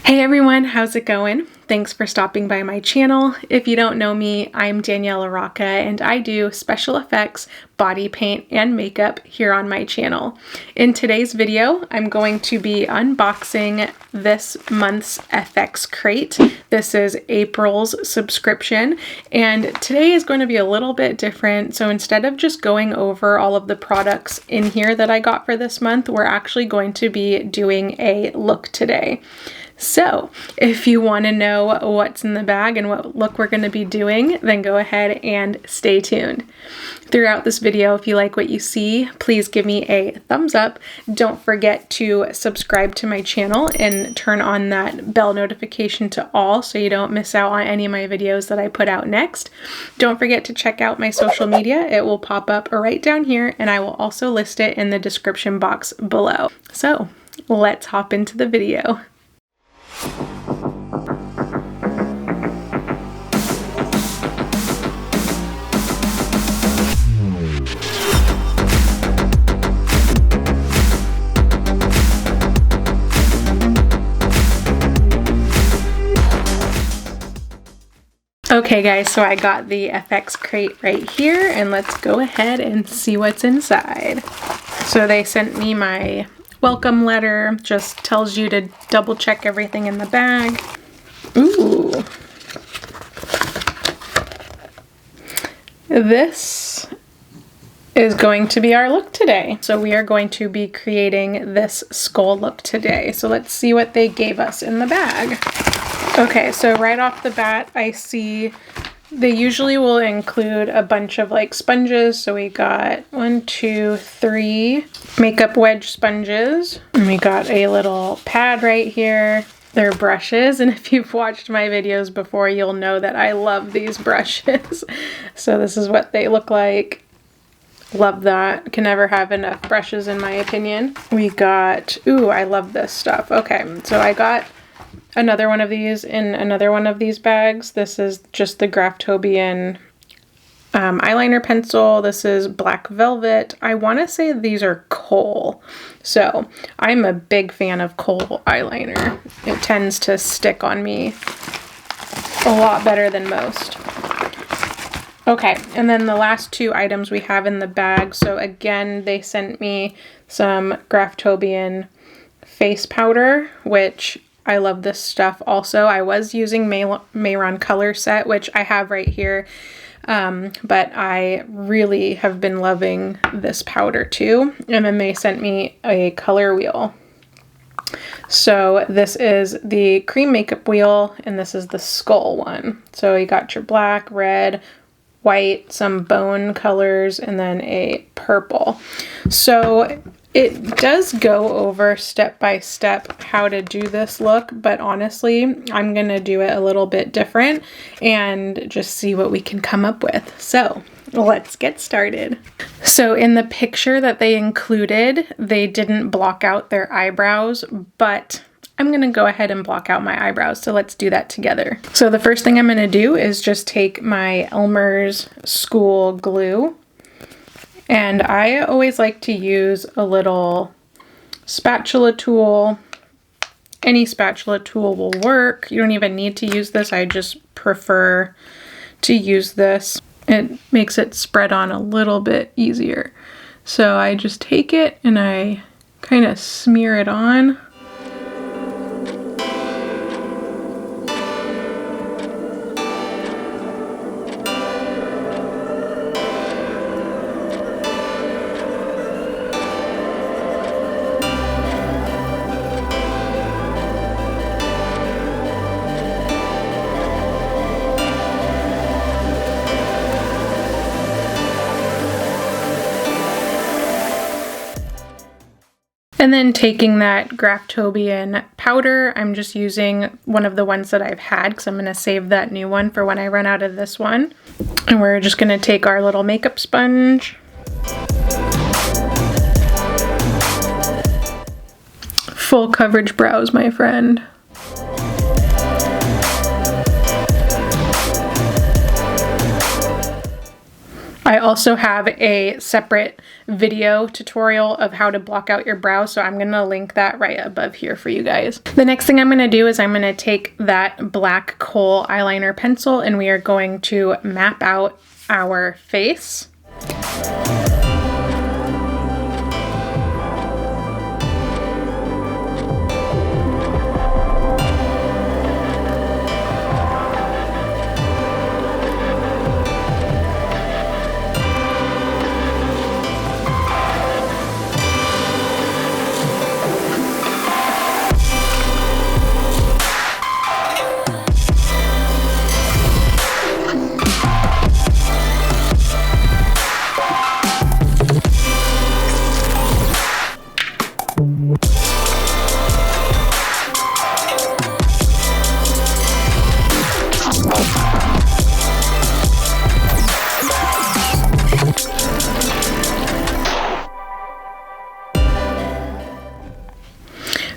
Hey everyone, how's it going? Thanks for stopping by my channel. If you don't know me, I'm Danielle LaRocca and I do special effects, body paint, and makeup here on my channel. In today's video, I'm going to be unboxing this month's fxcrate. This is April's subscription, and today is going to be a little bit different. So instead of just going over all of the products in here that I got for this month, we're actually going to be doing a look today. So if you want to know what's in the bag and what look we're going to be doing, then go ahead and stay tuned. Throughout this video, if you like what you see, please give me a thumbs up. Don't forget to subscribe to my channel and turn on that bell notification to all so you don't miss out on any of my videos that I put out next. Don't forget to check out my social media. It will pop up right down here, and I will also list it in the description box below. So let's hop into the video. Okay guys, so I got the fxcrate right here, and let's go ahead and see what's inside. So they sent me my welcome letter, just tells you to double check everything in the bag. Ooh. This is going to be our look today. So we are going to be creating this skull look today. So let's see what they gave us in the bag. Okay, so right off the bat, I see they usually will include a bunch of like sponges. So we got 1, 2, 3 makeup wedge sponges. And we got a little pad right here. They're brushes. And if you've watched my videos before, you'll know that I love these brushes. So this is what they look like. Love that. Can never have enough brushes in my opinion. We got, ooh, I love this stuff. Okay, so I got another one of these in another one of these bags. This is just the Graftobian eyeliner pencil. This is black velvet. I want to say these are kohl. So I'm a big fan of kohl eyeliner. It tends to stick on me a lot better than most. Okay, and then the last two items we have in the bag. So again, they sent me some Graftobian face powder, which I love this stuff also. I was using Mayron color set, which I have right here, but I really have been loving this powder too. And then they sent me a color wheel. So this is the cream makeup wheel, and this is the skull one. So you got your black, red, white, some bone colors, and then a purple. So it does go over step by step how to do this look, but honestly, I'm going to do it a little bit different and just see what we can come up with. So let's get started. So in the picture that they included, they didn't block out their eyebrows, but I'm going to go ahead and block out my eyebrows. So let's do that together. So the first thing I'm going to do is just take my Elmer's school glue. And I always like to use a little spatula tool. Any spatula tool will work. You don't even need to use this. I just prefer to use this. It makes it spread on a little bit easier. So I just take it and I kind of smear it on. And then taking that Graftobian powder, I'm just using one of the ones that I've had because I'm going to save that new one for when I run out of this one. And we're just going to take our little makeup sponge. Full coverage brows, my friend. I also have a separate video tutorial of how to block out your brow, so I'm going to link that right above here for you guys. The next thing I'm going to do is I'm going to take that black kohl eyeliner pencil and we are going to map out our face.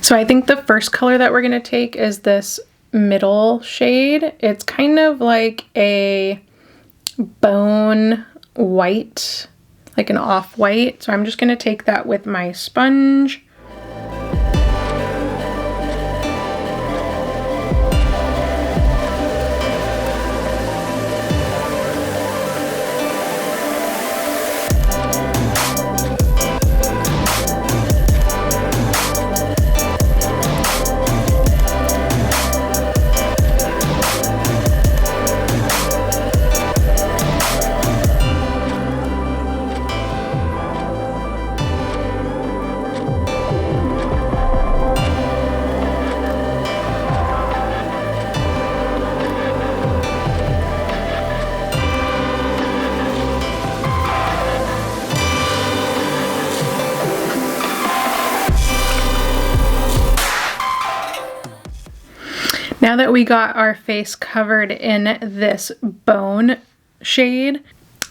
So I think the first color that we're going to take is this middle shade. It's kind of like a bone white, like an off-white. So I'm just going to take that with my sponge. Now that we got our face covered in this bone shade,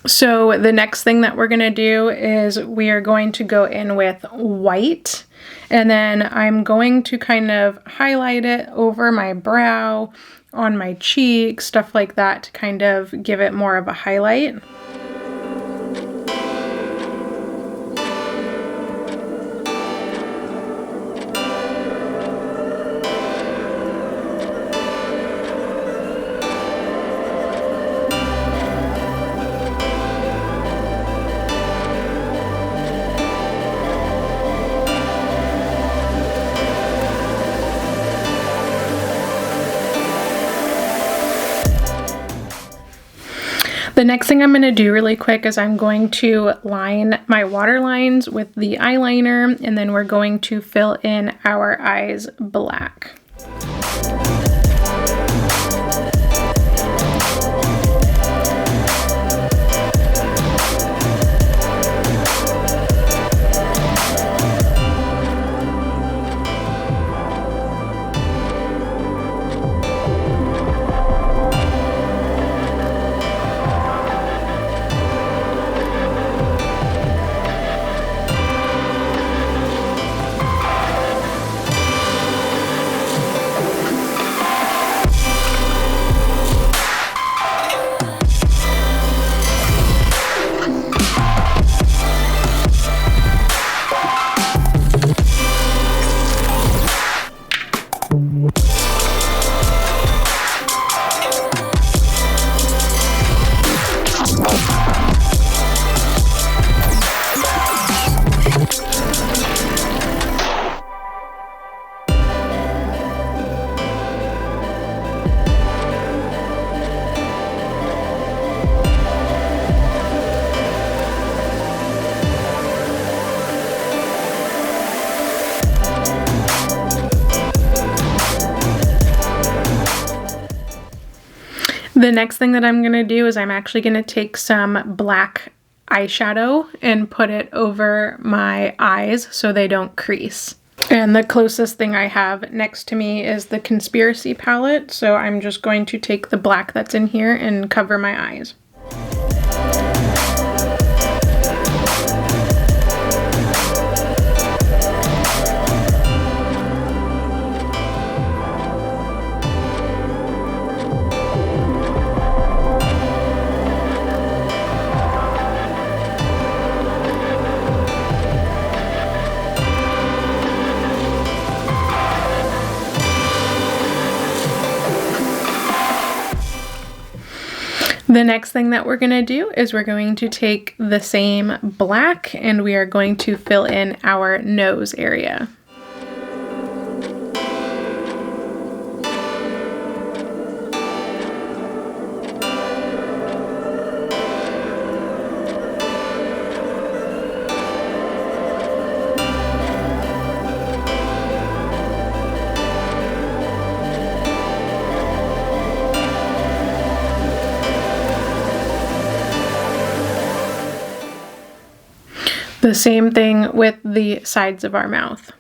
so the next thing that we're going to do is we are going to go in with white, and then I'm going to kind of highlight it over my brow, on my cheek, stuff like that to kind of give it more of a highlight. The next thing I'm going to do really quick is I'm going to line my water lines with the eyeliner, and then we're going to fill in our eyes black. The next thing that I'm going to do is I'm actually going to take some black eyeshadow and put it over my eyes so they don't crease. And the closest thing I have next to me is the Conspiracy palette, so I'm just going to take the black that's in here and cover my eyes. The next thing that we're going to do is we're going to take the same black and we are going to fill in our nose area. The same thing with the sides of our mouth.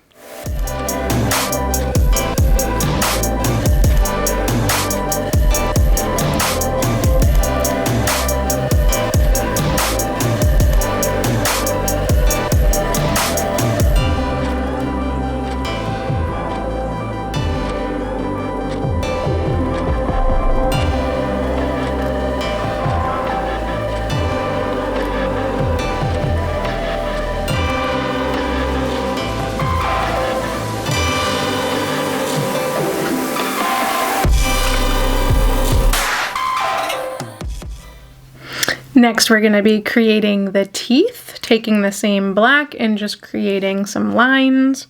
Next, we're going to be creating the teeth, taking the same black and just creating some lines.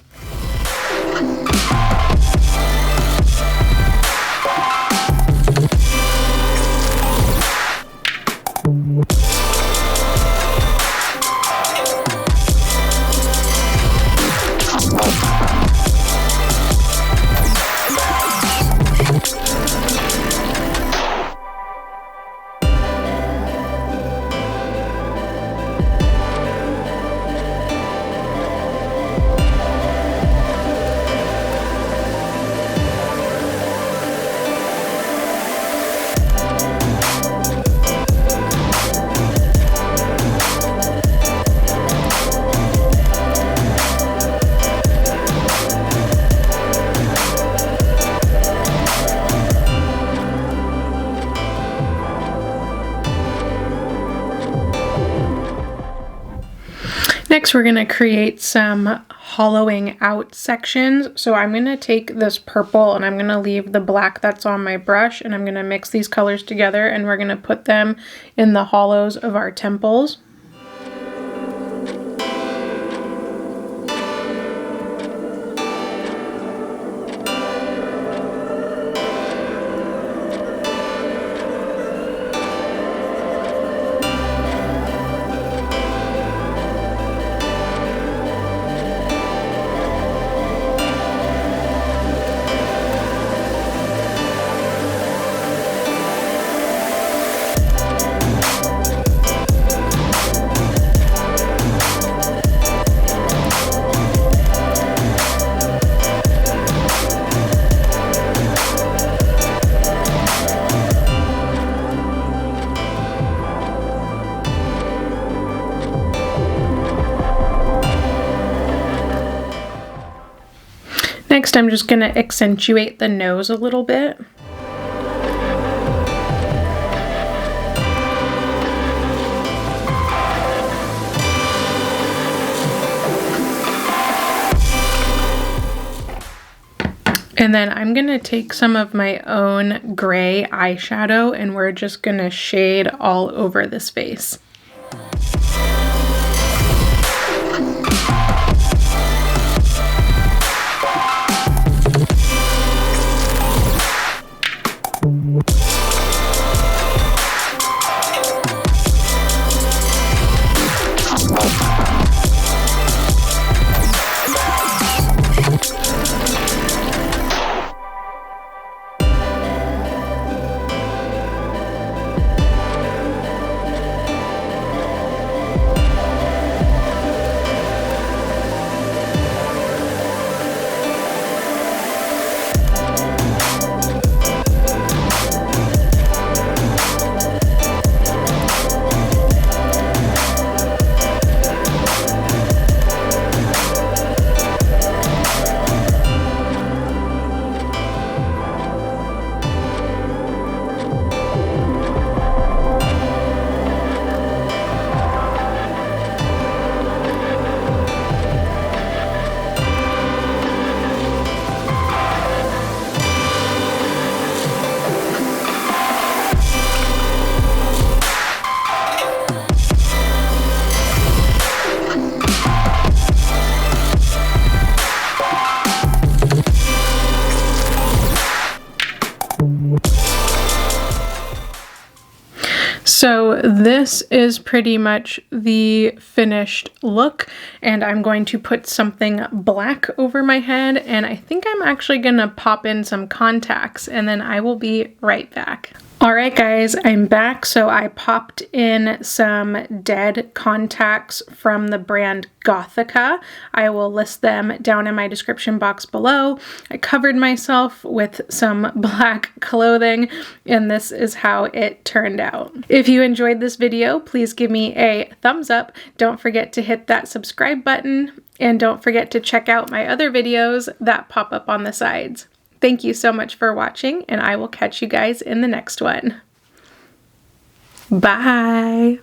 Next, we're going to create some hollowing out sections. So I'm going to take this purple and I'm going to leave the black that's on my brush and I'm going to mix these colors together and we're going to put them in the hollows of our temples. Next, I'm just going to accentuate the nose a little bit. And then I'm going to take some of my own gray eyeshadow and we're just going to shade all over this face. So this is pretty much the finished look, and I'm going to put something black over my head, and I think I'm actually gonna pop in some contacts, and then I will be right back. Alright guys, I'm back. So I popped in some dead contacts from the brand Gothica. I will list them down in my description box below. I covered myself with some black clothing, and this is how it turned out. If you enjoyed this video, please give me a thumbs up. Don't forget to hit that subscribe button, and don't forget to check out my other videos that pop up on the sides. Thank you so much for watching, and I will catch you guys in the next one. Bye!